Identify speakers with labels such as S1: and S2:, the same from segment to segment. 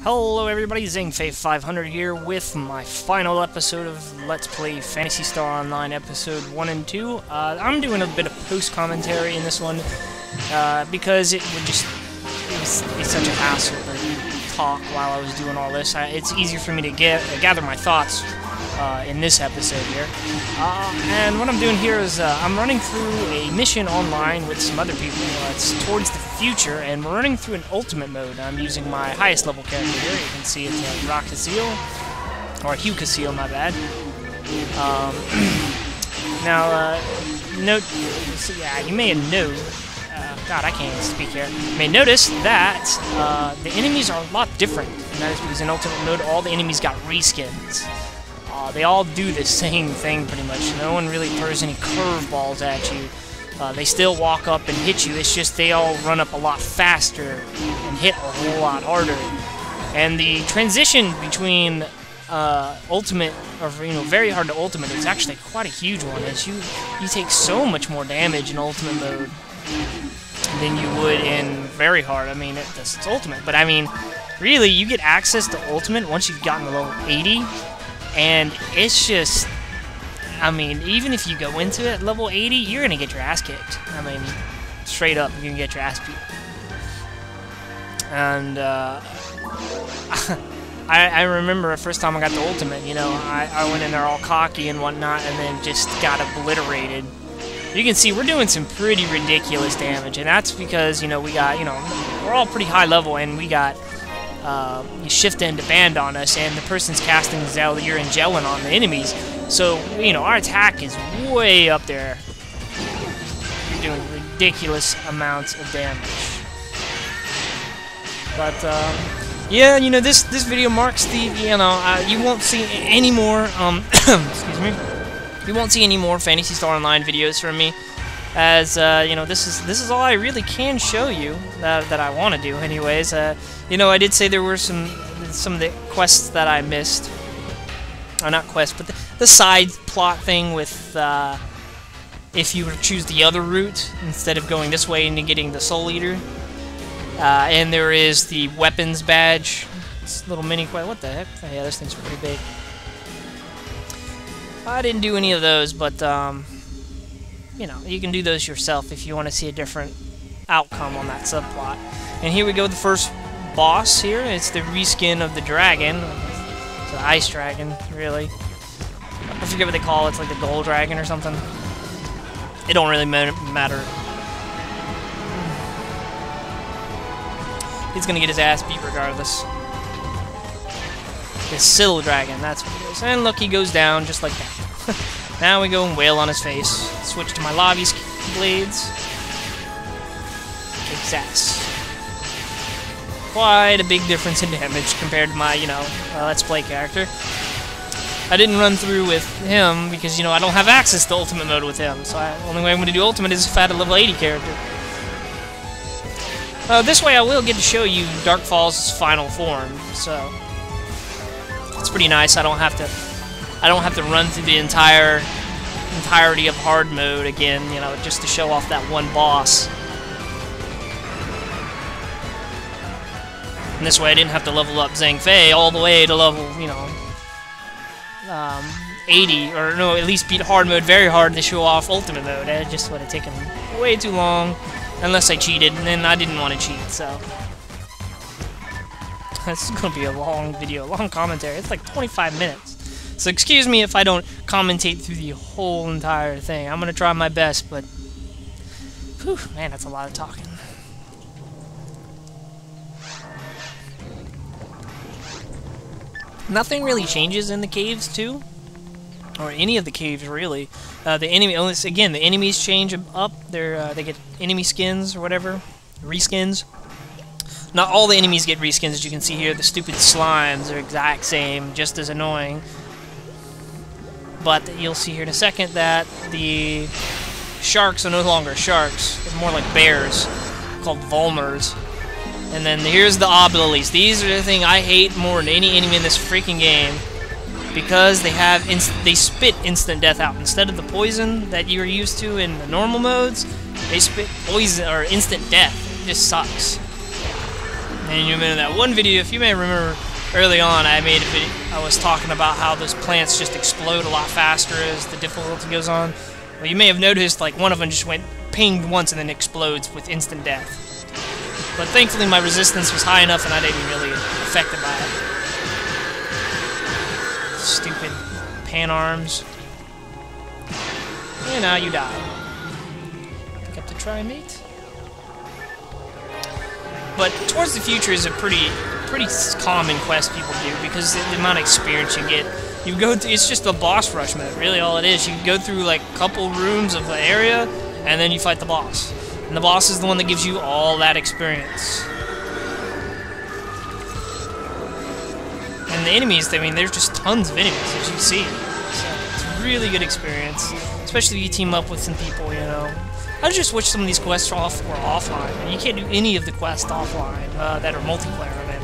S1: Hello everybody, ZingFaith500 here with my final episode of Let's Play Phantasy Star Online episode 1 and 2. I'm doing a bit of post-commentary in this one because it's such a hassle to talk while I was doing all this. It's easier for me to gather my thoughts in this episode here. And what I'm doing here is I'm running through a mission online with some other people. It's towards the future, and we're running through an ultimate mode. I'm using my highest level character here. You can see it's Rock Casil, or Hugh Casil, my bad. Now, note, you may have noticed, God, I can't even speak here. You may notice that the enemies are a lot different, and that is because in ultimate mode, all the enemies got reskins. They all do the same thing, pretty much. No one really throws any curveballs at you. They still walk up and hit you. It's just they all run up a lot faster and hit a whole lot harder. And the transition between ultimate, or very hard to ultimate, is actually quite a huge one. As you take so much more damage in ultimate mode than you would in very hard. I mean, it's ultimate, but I mean, really, you get access to ultimate once you've gotten to level 80. And it's just, I mean, even if you go into it at level 80, you're gonna get your ass kicked. I mean, straight up, you're gonna get your ass beat. And I remember the first time I got the ultimate, I went in there all cocky and whatnot, and then just got obliterated. You can see we're doing some pretty ridiculous damage, and that's because, we got, we're all pretty high level, and we got you shift into band on us, and the person's casting Zelyr and Gelin on the enemies. So, our attack is way up there. We're doing ridiculous amounts of damage. But, yeah, this video marks the, you won't see any more, excuse me, you won't see any more Phantasy Star Online videos from me, as, this is all I really can show you, that I want to do anyways. I did say there were some of the quests that I missed. Or not quests, but the side plot thing with, if you were to choose the other route, instead of going this way and getting the Soul Eater. And there is the weapons badge. This little mini quest. What the heck? Oh, yeah, this thing's pretty big. I didn't do any of those, but, you can do those yourself if you want to see a different outcome on that subplot. And here we go, the first boss here. It's the reskin of the dragon. It's an ice dragon, really. I forget what they call it. It's like the gold dragon or something. It don't really matter. He's gonna get his ass beat regardless. The Sill dragon, that's what it is. And look, he goes down just like that. Now we go and wail on his face. Switch to my lobby blades. Kick his ass. Quite a big difference in damage compared to my, Let's Play character. I didn't run through with him because, I don't have access to Ultimate Mode with him, so the only way I'm going to do Ultimate is if I had a level 80 character. This way I will get to show you Darkfall's final form, so it's pretty nice. I don't have to run through the entirety of hard mode again, just to show off that one boss. And this way I didn't have to level up Zhang Fei all the way to level, 80, or no, at least beat hard mode very hard to show off ultimate mode. It just would have taken way too long, unless I cheated, and then I didn't want to cheat, so. This is going to be a long video, a long commentary. It's like 25 minutes. So excuse me if I don't commentate through the whole entire thing. I'm going to try my best, but, whew, man, that's a lot of talking. Nothing really changes in the caves, too. Or any of the caves, really. The enemies change up. They get enemy skins or whatever. Reskins. Not all the enemies get reskins, as you can see here. The stupid slimes are exact same, just as annoying. But you'll see here in a second that the sharks are no longer sharks. They're more like bears, called Volmers. And then here's the Obelies. These are the thing I hate more than any enemy in this freaking game, because they spit instant death out instead of the poison that you're used to in the normal modes. They spit poison or instant death. It just sucks. And you remember that one video, if you may remember early on, I made a video, I was talking about how those plants just explode a lot faster as the difficulty goes on. Well, you may have noticed, like, one of them just went pinged once and then explodes with instant death. But thankfully my resistance was high enough and I didn't really get affected by it. Stupid pan arms. And now you die. Pick up the trimate. But Towards the Future is a pretty common quest people do because the amount of experience you get. You go through, it's just a boss rush mode, really all it is. You go through like a couple rooms of the area and then you fight the boss. And the boss is the one that gives you all that experience. And the enemies, I mean, there's just tons of enemies, as you see. So it's a really good experience, especially if you team up with some people, you know. I just wish some of these quests were offline. And you can't do any of the quests offline that are multiplayer in it.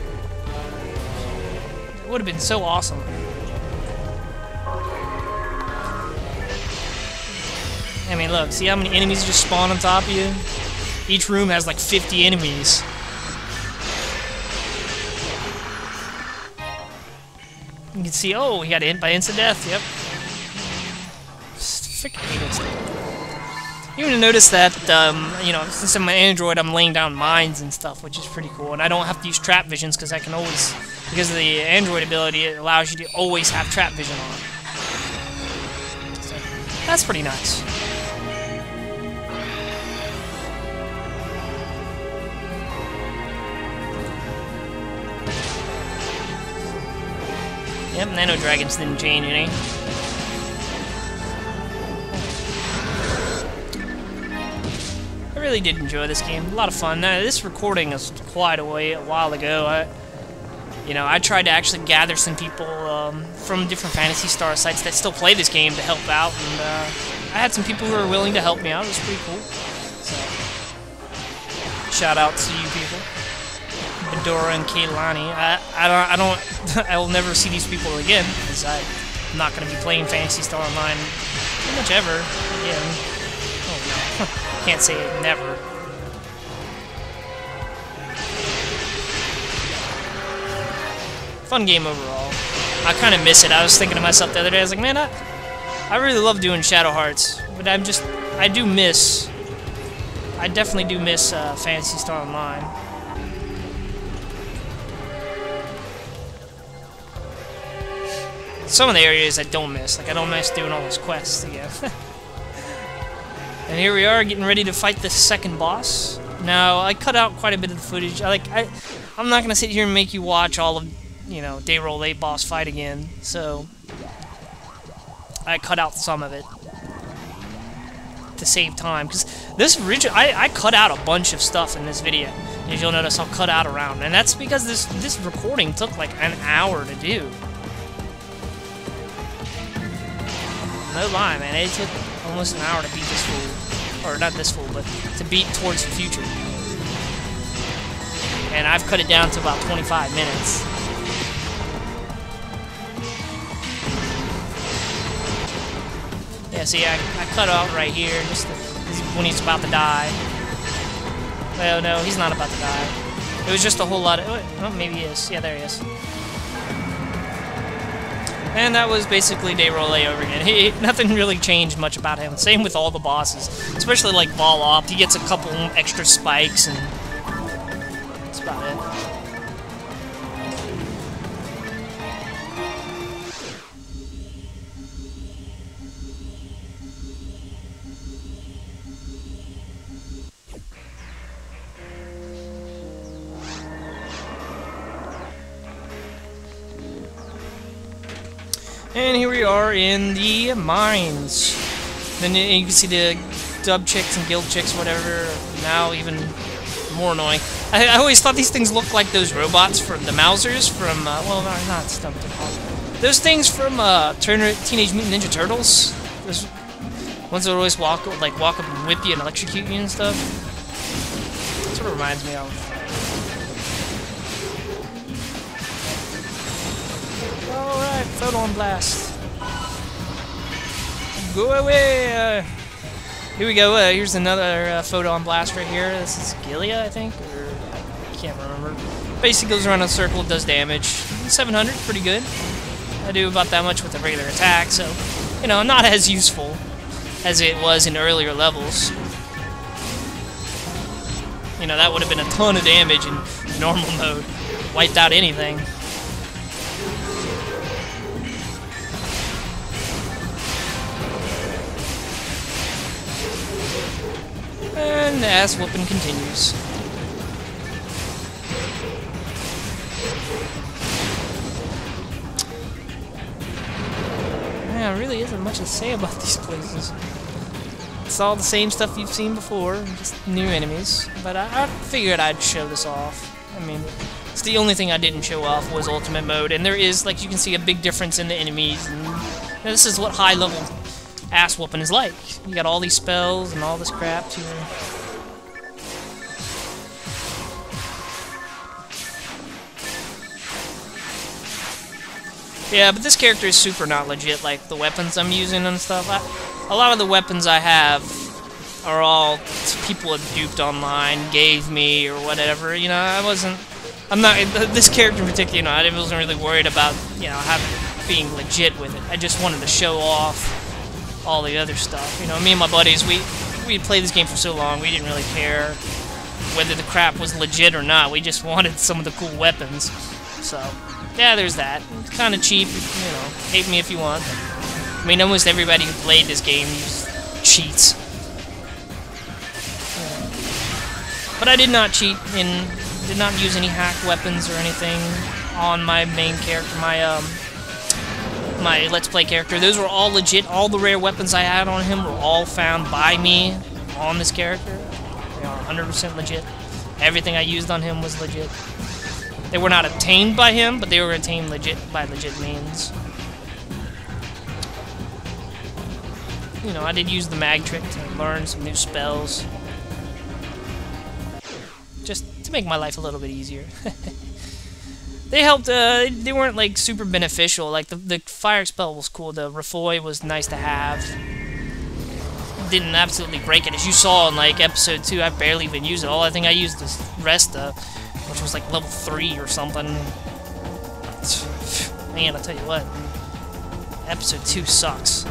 S1: It would have been so awesome. I mean, look, see how many enemies just spawn on top of you? Each room has like 50 enemies. You can see, oh, he got hit by instant death, yep. Freaking hate instant death. You're gonna notice that, you know, since I'm an Android, I'm laying down mines and stuff, which is pretty cool. And I don't have to use trap visions because I can always, because of the Android ability, it allows you to always have trap vision on. So, that's pretty nice. Yep, Nano Dragons didn't change any. I really did enjoy this game. A lot of fun. Now, this recording is quite a while ago. I tried to actually gather some people from different Phantasy Star sites that still play this game to help out, and I had some people who were willing to help me out. It was pretty cool. So, shout out to you people. Bedora and Kaylani. I will never see these people again because I'm not going to be playing Phantasy Star Online pretty much ever again. Oh no, can't say it never. Fun game overall. I kind of miss it. I was thinking to myself the other day, I was like, man, I really love doing Shadow Hearts, but I definitely do miss Phantasy Star Online. Some of the areas I don't miss. Like, I don't miss doing all those quests again. And here we are, getting ready to fight the second boss. Now, I cut out quite a bit of the footage. I'm not going to sit here and make you watch all of, you know, Day Roll 8 boss fight again. So, I cut out some of it to save time. Because this I cut out a bunch of stuff in this video. As you'll notice, I'll cut out around. And that's because this recording took like an hour to do. No lie, man, it took almost an hour to beat this fool. Or not this fool, but to beat Towards the Future. And I've cut it down to about 25 minutes. Yeah, see, I cut out right here, just when he's about to die. Well, no, he's not about to die. It was just a whole lot of... Oh, maybe he is. Yeah, there he is. And that was basically Day Roll A over again. Nothing really changed much about him. Same with all the bosses. Especially like Ball Opt. He gets a couple extra spikes and that's about it. And here we are in the mines. Then you can see the dub chicks and guild chicks, whatever. Now even more annoying. I always thought these things looked like those robots from the Mousers from, well, not stuff to call them. Those things from Teenage Mutant Ninja Turtles. Those ones that always walk up and whip you and electrocute you and stuff. That's what it reminds me of. Alright, Photon Blast. Go away! Here we go, here's another Photon Blast right here. This is Gilia, I think? Or, I can't remember. Basically goes around in a circle, does damage. 700, pretty good. I do about that much with a regular attack, so, you know, not as useful as it was in earlier levels. You know, that would have been a ton of damage in normal mode. Wiped out anything. And the ass whooping continues. Yeah, there really isn't much to say about these places. It's all the same stuff you've seen before, just new enemies. But I figured I'd show this off. I mean, it's the only thing I didn't show off was Ultimate Mode, and there is, like you can see, a big difference in the enemies. And, you know, this is what high-level ass whooping is like. You got all these spells and all this crap to... Yeah, but this character is super not legit, like the weapons I'm using and stuff. A lot of the weapons I have are all people have duped online, gave me, or whatever. You know, I'm not, this character in particular, you know, I wasn't really worried about, you know, being legit with it. I just wanted to show off all the other stuff. You know, me and my buddies, we'd played this game for so long, we didn't really care whether the crap was legit or not. We just wanted some of the cool weapons. So, yeah, there's that. It's kind of cheap, you know, hate me if you want. I mean, almost everybody who played this game used cheats. But I did not cheat and did not use any hacked weapons or anything on my main character, my Let's Play character. Those were all legit. All the rare weapons I had on him were all found by me on this character. They are 100% legit. Everything I used on him was legit. They were not obtained by him, but they were obtained by legit means. You know, I did use the mag trick to learn some new spells. Just to make my life a little bit easier. They helped, they weren't like super beneficial. Like the fire spell was cool, the Refoy was nice to have. Didn't absolutely break it. As you saw in like episode 2, I barely even used it. All I think I used was Resta, which was like level 3 or something. Man, I'll tell you what, episode 2 sucks.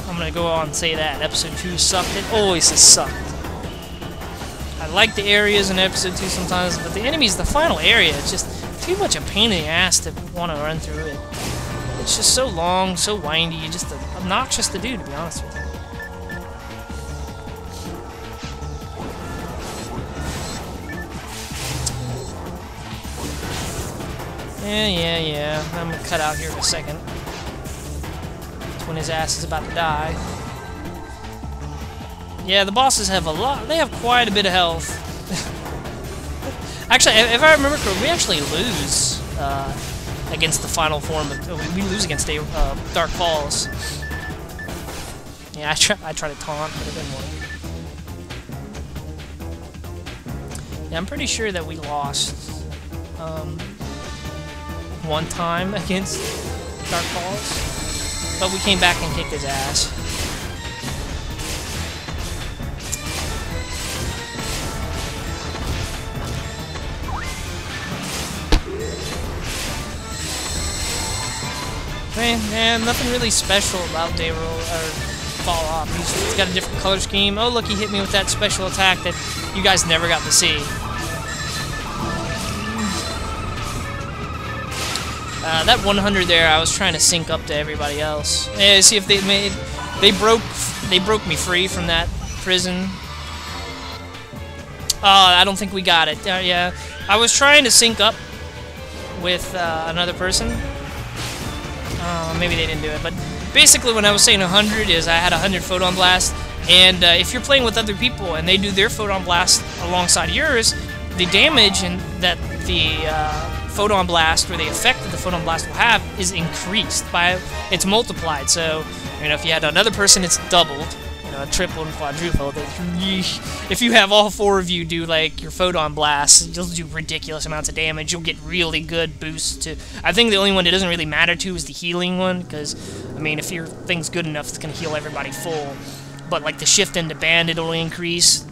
S1: I'm gonna go on and say that. Episode 2 sucked. It always has sucked. I like the areas in episode 2 sometimes, but the enemies, the final area, it's just too much a pain in the ass to want to run through it. It's just so long, so windy, just obnoxious to do, to be honest with you. Yeah. I'm gonna cut out here in a second. That's when his ass is about to die. Yeah, the bosses have a lot. They have quite a bit of health. Actually, if I remember correctly, we actually lose against the final form. We lose against Dark Falls. Yeah, I try to taunt, but it didn't work. Yeah, I'm pretty sure that we lost one time against Dark Falls, but we came back and kicked his ass. Man, nothing really special about Dayroll or Fall Off. He's got a different color scheme. Oh, look, he hit me with that special attack that you guys never got to see. That 100 there, I was trying to sync up to everybody else. Yeah, see if they broke me free from that prison. I don't think we got it. Yeah, I was trying to sync up with another person. Maybe they didn't do it, but basically when I was saying 100 is I had 100 Photon Blast, and if you're playing with other people and they do their Photon Blast alongside yours, the damage and that the Photon Blast, or the effect that the Photon Blast will have, is increased by, it's multiplied. So, you know, if you had another person, it's doubled, you know, triple and quadruple. If you have all 4 of you do like your Photon Blast, you'll do ridiculous amounts of damage. You'll get really good boosts to. I think the only one that doesn't really matter to is the healing one, because I mean, if your thing's good enough, it's gonna heal everybody full. But like the shift into bandit will increase.